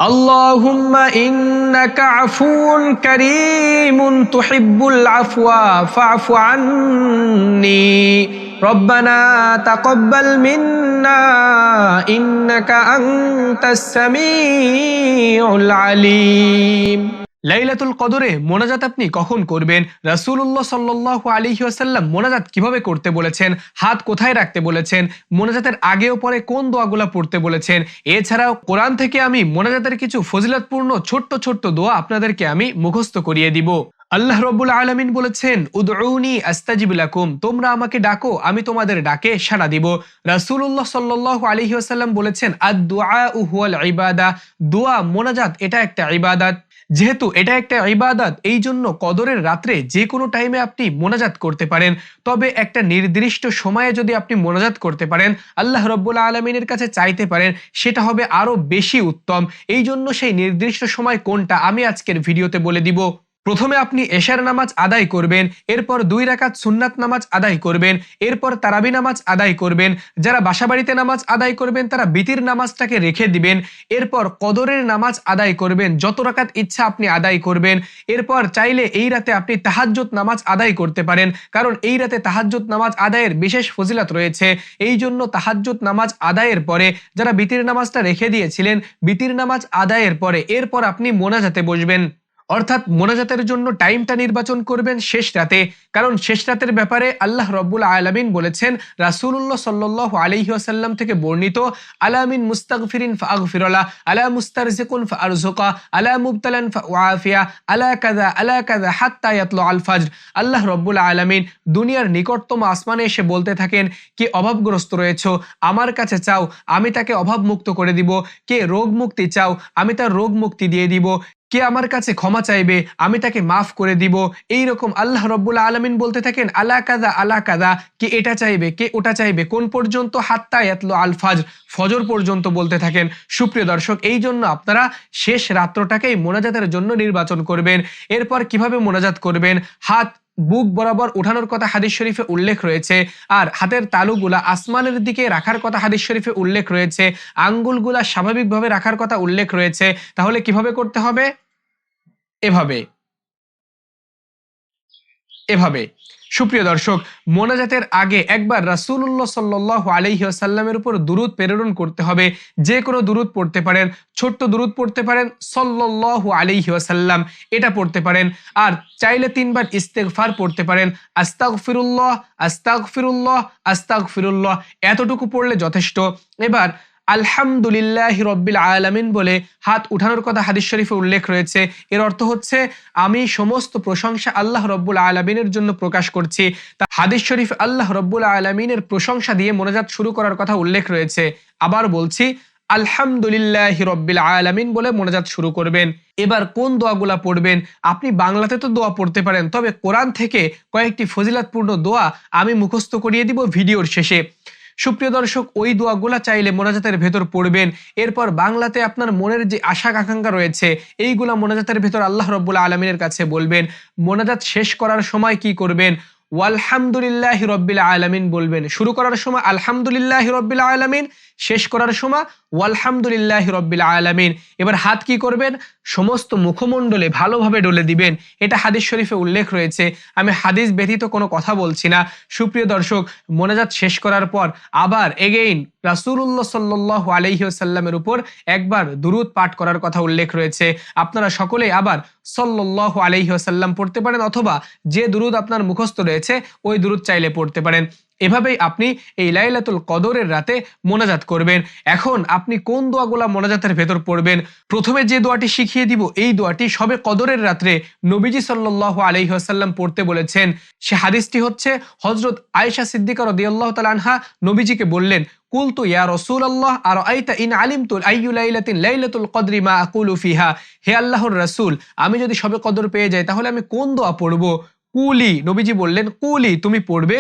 আল্লাহুম্মা ইন্নাকা আফুউন কারীমুন তুহিব্বুল আফওয়া ফা'ফু আন্নী রব্বানা তাকাব্বাল মিন্না ইন্নাকা আনতাস সামিউল আলীম। লাইলাতুল কদরে মোনাজাত আপনি কখন করবেন? রাসূলুল্লাহ সাল্লাল্লাহু আলাইহি ওয়াসাল্লাম মোনাজাত কিভাবে করতে বলেছেন, হাত কোথায় রাখতে বলেছেন, মোনাজাতের আগে ও পরে কোন দোয়াগুলা পড়তে বলেছেন, এছাড়াও কোরআন থেকে আমি মোনাজাতের কিছু ফজিলতপূর্ণ ছোট্ট ছোট্ট দোয়া আপনাদেরকে আমি মুখস্থ করিয়ে দিব। আল্লাহ রাব্বুল আলামিন বলেছেন, উদউনি আস্তাজিব লাকুম, তোমরা আমাকে ডাকো আমি তোমাদের ডাকে সাড়া দিব। রাসূলুল্লাহ সাল্লাল্লাহু আলাইহি ওয়াসাল্লাম বলেছেন, আদ-দুআউ হুয়াল ইবাদা, দোয়া মোনাজাত এটা একটা ইবাদত। যেহেতু এটা একটা ইবাদত, এই জন্য কদরের রাত্রে যে কোনো টাইমে আপনি মোনাজাত করতে পারেন। তবে একটা নির্দিষ্ট সময়ে যদি আপনি মোনাজাত করতে পারেন, আল্লাহ রাব্বুল আলামিনের কাছে চাইতে পারেন, সেটা হবে আরো বেশি উত্তম। এই জন্য সেই নির্দিষ্ট সময় কোনটা আমি আজকের ভিডিওতে বলে দিব। প্রথমে আপনি এশার নামাজ আদায় করবেন, এরপর 2 রাকাত সুন্নাত নামাজ আদায় করবেন, এরপর তারাবি নামাজ আদায় করবেন। যারা বাসাবাড়িতে নামাজ আদায় করবেন তারা বিতির নামাজটাকে রেখে দিবেন। এরপর কদরের নামাজ আদায় করবেন, যত রাকাত ইচ্ছা আপনি আদায় করবেন। এরপর চাইলে এই রাতে আপনি তাহাজ্জুদ নামাজ আদায় করতে পারেন, কারণ এই রাতে তাহাজ্জুদ নামাজ আদায়ের বিশেষ ফজিলত রয়েছে। এই জন্য তাহাজ্জুদ নামাজ আদায়ের পরে যারা বিতির নামাজটা রেখে দিয়েছিলেন, বিতির নামাজ আদায়ের পরে এরপর আপনি মোনাজাতে বসবেন। অর্থাৎ মোনাজাতের জন্য টাইমটা নির্বাচন করবেন শেষ রাতে, কারণ শেষ রাতের ব্যাপারে আল্লাহ রাব্বুল আলামিন বলেছেন, রাসূলুল্লাহ সাল্লাল্লাহু আলাইহি ওয়াসাল্লাম থেকে বর্ণিত, আলা মিন মুস্তাগফিরিন ফাগফিরলা, আলা মুস্তারজিকুন ফারজুকা, আলা মুবতালান ফাউআফিয়া, আলা কাযা হাত্তা ইয়াতলু আল ফাজর। আল্লাহ রাব্বুল আলামিন দুনিয়ার নিকটতম আসমানে এসে বলতে থাকেন, কে অভাবগ্রস্ত রয়েছে আমার কাছে চাও, আমি তাকে অভাব মুক্ত করে দিব। কে রোগ মুক্তি চাও, আমি তার রোগ মুক্তি দিয়ে দিব। কে আমার কাছে ক্ষমা চাইবে, আমি তাকে মাফ করে দিব। এই রকম আল্লাহ রাব্বুল আলামিন বলতে থাকেন, আলা কাযা, কে এটা চাইবে, কে ওটা চাইবে, কোন পর্যন্ত? হাত্তা ইয়াতলু আল ফাজর, ফজর পর্যন্ত বলতে থাকেন। সুপ্রিয় দর্শক, এই জন্য আপনারা শেষ রাত্রটাকেই মোনাজাতের জন্য নির্বাচন করবেন। এরপর কিভাবে মোনাজাত করবেন? হাত বুক বরাবর উঠানোর কথা হাদিস শরীফে উল্লেখ রয়েছে, আর হাতের তালুগুলা আসমানের দিকে রাখার কথা হাদিস শরীফে উল্লেখ রয়েছে, আঙ্গুলগুলা স্বাভাবিকভাবে রাখার কথা উল্লেখ রয়েছে। তাহলে কিভাবে করতে হবে? এভাবে এভাবে। সুপ্রিয় দর্শক, মোনাজাতের আগে একবার রাসূলুল্লাহ সাল্লাল্লাহু আলাইহি ওয়াসাল্লামের উপর দুরূদ প্রেরণ করতে হবে। যে কোনো দুরূদ পড়তে পারেন, ছোট্ট দুরূদ পড়তে পারেন, সাল্লাল্লাহু আলাইহি ওয়াসাল্লাম এটা পড়তে পারেন। আর চাইলে 3 বার ইস্তেগফার পড়তে পারেন, আস্তাগফিরুল্লাহ আস্তাগফিরুল্লাহ আস্তাগফিরুল্লাহ, এতটুকু পড়লে যথেষ্ট। এবার আলহামদুলিল্লাহি রাব্বিল আলামিন বলে হাত উঠানোর কথা হাদিস শরীফে উল্লেখ রয়েছে। এর অর্থ হচ্ছে, আমি সমস্ত প্রশংসা আল্লাহ রাব্বুল আলামিনের জন্য প্রকাশ করছি। তা হাদিস শরীফ আল্লাহ রাব্বুল আলামিনের প্রশংসা দিয়ে মোনাজাত শুরু করার কথা উল্লেখ রয়েছে। আবার বলছি, আলহামদুলিল্লাহি রাব্বিল আলামিন বলে মোনাজাত শুরু করবেন। এবার কোন দোয়াগুলা পড়বেন? আপনি বাংলাতে তো দোয়া পড়তে পারেন, তবে কোরআন থেকে কয়েকটি ফজিলতপূর্ণ দোয়া আমি মুখস্থ করিয়ে দিব ভিডিওর শেষে। সুপ্রিয় দর্শক, ওই দোয়াগুলা চাইলে মোনাজাতের ভেতর পড়বেন। এরপর বাংলাতে আপনার মনের যে আশা আকাঙ্ক্ষা রয়েছে, এইগুলা মোনাজাতের ভেতর আল্লাহ রাব্বুল আলামিনের কাছে বলবেন। মোনাজাত শেষ করার সময় কি করবেন? ওয়ালহামদুলিল্লাহি রাব্বিল আলামিন বলবেন। শুরু করার সময় আলহামদুলিল্লাহি রাব্বিল আলামিন, শেষ করার সময় ওয়ালহামদুলিল্লাহি রাব্বিল আলামিন। এবার হাত কি করবেন? সমস্ত মুখমণ্ডলে ভালোভাবে ডলে দিবেন। এটা হাদিস শরীফে উল্লেখ রয়েছে, আমি হাদিস ব্যতীত কোনো কথা বলছি না। সুপ্রিয় দর্শক, মোনাজাত শেষ করার পর আবার এগেইন রাসূলুল্লাহ সাল্লাল্লাহু আলাইহি ওয়াসাল্লামের উপর একবার দুরূদ পাঠ করার কথা উল্লেখ রয়েছে। আপনারা সকলেই আবার সাল্লাল্লাহু আলাইহি ওয়াসাল্লাম পড়তে পারেন, অথবা যে দুরূদ আপনার মুখস্থ রয়েছে ওই দুরূদ চাইলে পড়তে পারেন। এভাবেই আপনি এই লাইলাতুল কদরের রাতে মোনাজাত করবেন। এখন আপনি কোন দোয়াগুলা মোনাজাতের ভেতর পড়বেন? প্রথমে যে দোয়াটি শিখিয়ে দিব, এই দোয়াটি সবে কদরের রাত্রে নবীজি সাল্লাল্লাহু আলাইহি ওয়াসাল্লাম পড়তে বলেছেন। সে হাদিসটি হচ্ছে, হযরত আয়েশা সিদ্দিকা রাদিয়াল্লাহু তাআলা আনহা নবীজিকে বললেন, কুলতু ইয়া রাসূলুল্লাহ আরাআইতা ইন আলিমতু আইয়ু লাইলাতিন লাইলাতুল কদরি মা আকুলু ফিহা, হে আল্লাহর রাসূল, আমি যদি সবে কদর পেয়ে যাই তাহলে আমি কোন দোয়া পড়ব? কুলি, নবীজি বললেন, কুলি, তুমি পড়বে,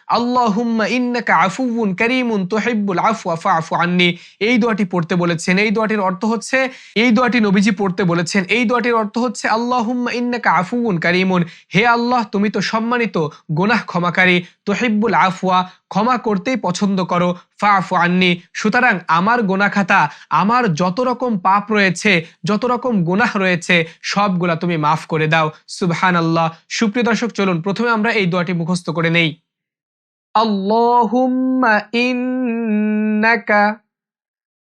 আল্লাহুম্মা ইন্নাকা আফুউন কারীমুন তুহিব্বুল আফওয়া ফা'ফু আন্নী। এই দোয়াটি পড়তে বলেছেন। এই দোয়াটির অর্থ হচ্ছে, এই দোয়াটি নবীজি পড়তে বলেছেন। এই দোয়াটির অর্থ হচ্ছে আল্লাহুম্মা ইন্নাকা আফুউন কারীমুন, হে আল্লাহ তুমি তো সম্মানিত, গুনাহ ক্ষমাকারী, তুহিব্বুল আফওয়া ক্ষমা করতেই পছন্দ করো, ফা'ফু আন্নী সুতরাং আমার গুনাহ খাতা, আমার যত রকম পাপ রয়েছে, যত রকম গুনাহ রয়েছে সবগুলা তুমি মাফ করে দাও। সুবহানাল্লাহ। সুপ্রিয় দর্শক, চলুন প্রথমে আমরা এই দোয়াটি মুখস্থ করে নেই। আল্লাহুম্মা ইন্নাকা,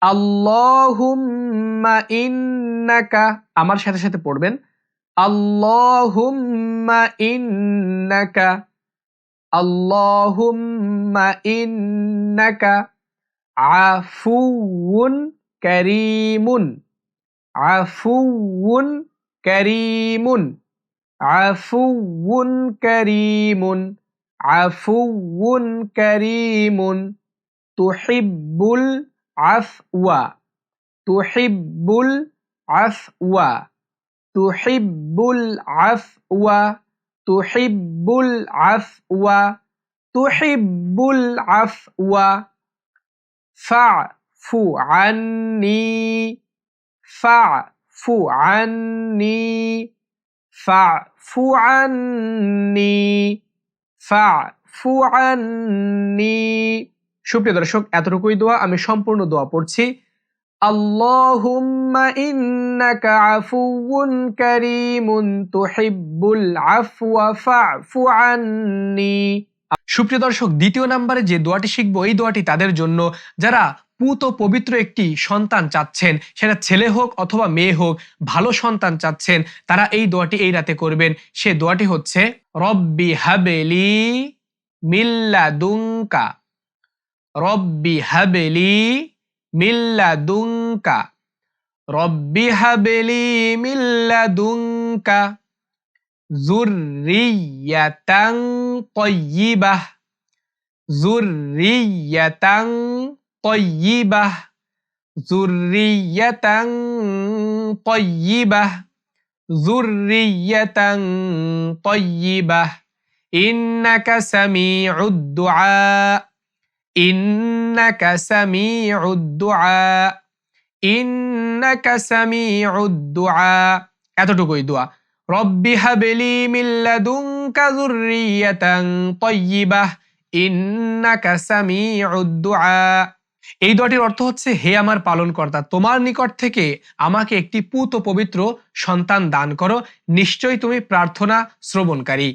আল্লাহুম্মা ইন্নাকা, আমার সাথে সাথে পড়বেন। আল্লাহুম্মা ইন্নাকা, আল্লাহুম্মা ইন্নাকা আফুউন কারীমুন, আফুউন কারীমুন, আফুউন কারীমুন, আফুউন কারীমুন তুহিব্বুল আফওয়া, তুহিব্বুল আফওয়া, তুহিব্বুল আফওয়া, তুহিব্বুল আফওয়া, তুহিব্বুল আফওয়া ফা'ফু আন্নী, ফা'ফু আন্নী, ফা'ফু আন্নী, ফা'ফু আন্নী। সুপ্রিয় দর্শক, এতটুকুই দোয়া। আমি সম্পূর্ণ দোয়া পড়ছি। আল্লাহুম্মা ইন্নাকা আফুউন কারীমুন তুহিব্বুল আফওয়া ফা'ফু আন্নী। সুপ্রিয় দর্শক, দ্বিতীয় নম্বরে যে দোয়াটি শিখবো, এই দোয়াটি তাদের জন্য যারা পুত ও পবিত্র একটি সন্তান চাচ্ছেন, সেটা ছেলে হোক অথবা মেয়ে হোক, ভালো সন্তান চাচ্ছেন, তারা এই দোয়াটি এই রাতে করবেন। সে দোয়াটি হচ্ছে রব্বি হাবলি মিল্লাদুনকা, রব্বি হাবলি মিল্লাদুনকা, রব্বি হাবলি মিল্লাদুনকা যুররিয়াতান তাইয়্যিবাহ, যুররিয়াতান তাইয়্যিবাহ, যুররিয়াতান তাইয়্যিবাহ, যুররিয়াতান তাইয়্যিবাহ ইন্নাকা সামিউদ দুআ, ইন্নাকা সামিউদ দুআ, ইন্নাকা সামিউদ দুআ। এতটুকুই দোয়া। রব্বি হাবলি মিন লাদুনকা যুররিয়াতান তাইয়্যিবাহ ইন্নাকা সামিউদ দুআ। এই দোয়াটির অর্থ হচ্ছে, হে আমার পালনকর্তা, তোমার নিকট থেকে আমাকে একটি পুত ও পবিত্র সন্তান দান করো, নিশ্চয়ই তুমি প্রার্থনা শ্রবণকারী।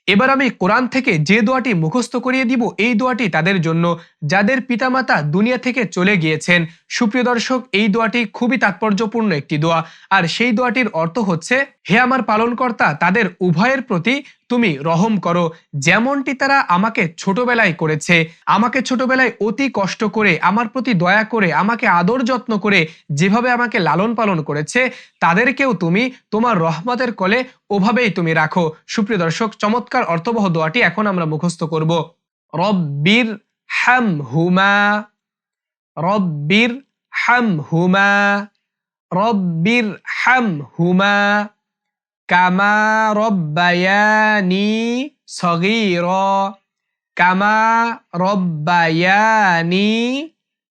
এবার আমি কোরআন থেকে যে দোয়াটি মুখস্থ করিয়ে দিব, এই দোয়াটি তাদের জন্য যাদের পিতামাতা দুনিয়া থেকে চলে গিয়েছেন। সুপ্রিয় দর্শক, এই দোয়াটি খুবই তাৎপর্যপূর্ণ একটি দোয়া। আর সেই দোয়াটির অর্থ হচ্ছে, হে আমার পালনকর্তা, তাদের উভয়ের প্রতি তুমি রহম করো, যেমনটি তারা আমাকে ছোটবেলায় করেছে। আমাকে ছোটবেলায় অতি কষ্ট করে, আমার প্রতি দয়া করে, আমাকে আদর যত্ন করে যেভাবে আমাকে লালন পালন করেছে, তাদেরকেও তুমি তোমার রহমতের কোলে ওভাবেই তুমি রাখো। সুপ্রিয় দর্শক, চমৎকার অর্থবহ দোয়াটি এখন আমরা মুখস্থ করব। রব্বির হামহুমা, রব্বির হামহুমা, রব্বির হামহুমা কামা রব্বায়ানি সগীরা, কামা রব্বায়ানি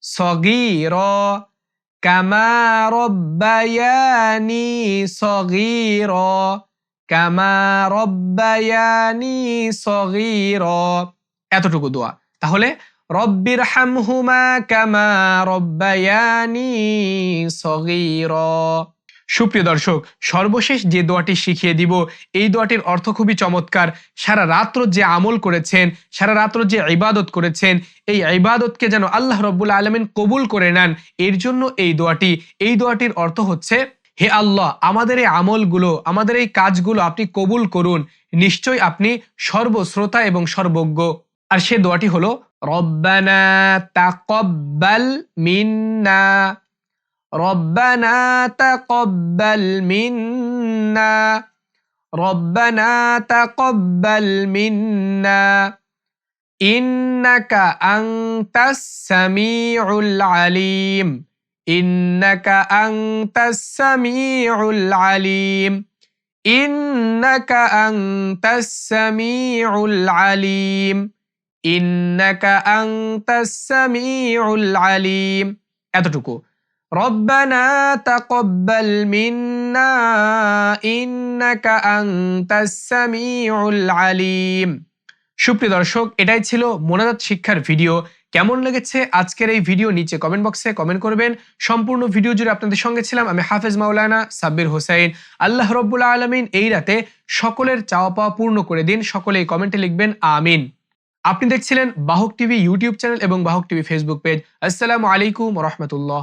সগীরা, কামা রব্বায়ানি সগীরা, কামা রব্বায়ানি সগীরা। এতটুকু দোয়া। তাহলে রব্বির হামহুমা কামা রব্বায়ানি সগীরা। সুপ্রিয় দর্শক, সর্বশেষ যে দোয়াটি শিখিয়ে দিব, এই দোয়াটির অর্থ খুবই চমৎকার। সারা রাত্র যে আমল করেছেন, সারা রাত্র যে ইবাদত করেছেন, এই ইবাদতকে যেন আল্লাহ রাব্বুল আলামিন কবুল করে নেন, এর জন্য এই দোয়াটি। এই দোয়াটির অর্থ হচ্ছে, হে আল্লাহ, আমাদের এই আমলগুলো, আমাদের এই কাজগুলো আপনি কবুল করুন, নিশ্চয়ই আপনি সর্বশ্রোতা এবং সর্বজ্ঞ। আর সে দোয়াটি হলো রব্বানা তাকাব্বাল মিন্না, রব্বানা তাকাব্বাল মিন্না, রব্বানা তাকাব্বাল মিন্না ইন্নাকা আনতাস সামিউল আলিম, ইন্নাকা আনতাস সামিউল আলিম, ইন্নাকা আনতাস সামিউল আলিম, ইন্নাকা আনতাস সামিউল আলিম। এতটুকু। রব্বানা তাকাব্বাল মিন্না ইন্নাকা আনতাস সামিউল আলিম। সুপ্রিয় দর্শক, এটাই ছিল মোনাজাত শিক্ষার ভিডিও। কেমন লেগেছে আজকের এই ভিডিও নিচে কমেন্ট বক্সে কমেন্ট করবেন। সম্পূর্ণ ভিডিও জুড়ে আপনাদের সঙ্গে ছিলাম আমি হাফেজ মাওলানা সাব্বির হোসাইন। আল্লাহ রব্বুল আলামিন এই রাতে সকলের চাওয়া পাওয়া পূর্ণ করে দিন। সকলেই কমেন্টে লিখবেন আমিন। আপনি দেখছিলেন বাহক টিভি ইউটিউব চ্যানেল এবং বাহক টিভি ফেসবুক পেজ। আসসালামু আলাইকুম ওয়া রাহমাতুল্লাহ।